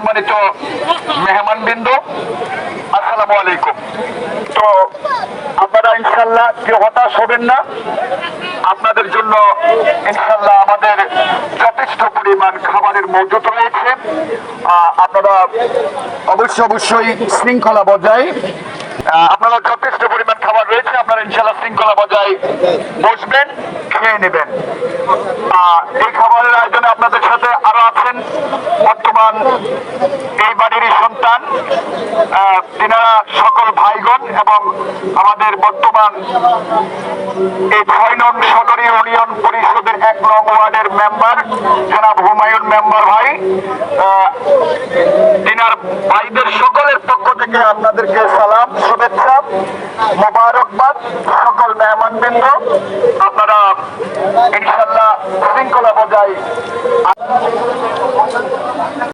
সম্মানিত মেহমানবৃন্দ, আসসালামু আলাইকুম। তো আপনারা ইনশাল্লাহ কেউ হতাশ হবেন না। আপনাদের জন্য ইনশাল্লাহ আমাদের যথেষ্ট পরিমাণ খাবারের মজুত রয়েছে। আপনারা অবশ্যই শৃঙ্খলা বজায়, আপনারা যথেষ্ট পরিমাণ খাবার রয়েছে, আপনারা ইনশাল্লাহ শৃঙ্খলা বজায় বসবেন, খেয়ে নেবেন। এই খাবারের আয়োজনে আপনাদের সাথে আরো আছেন বর্তমান এই বাড়িরই সন্তান, তিনারা সকল ভাইগণ এবং আমাদের বর্তমান এই ৬ নং সদর ইউনিয়ন পরিষদের ১ নং ওয়ার্ডের মেম্বার জনাব হুমায়ুন মেম্বার ভাই, তিনার ভাইদের সকলের পক্ষ থেকে আপনাদেরকে সালাম, শুভেচ্ছা, মোবারকবাদ। সকল মেহমানবৃন্দ, আপনারা ইনশাল্লাহ শৃঙ্খলা বজায়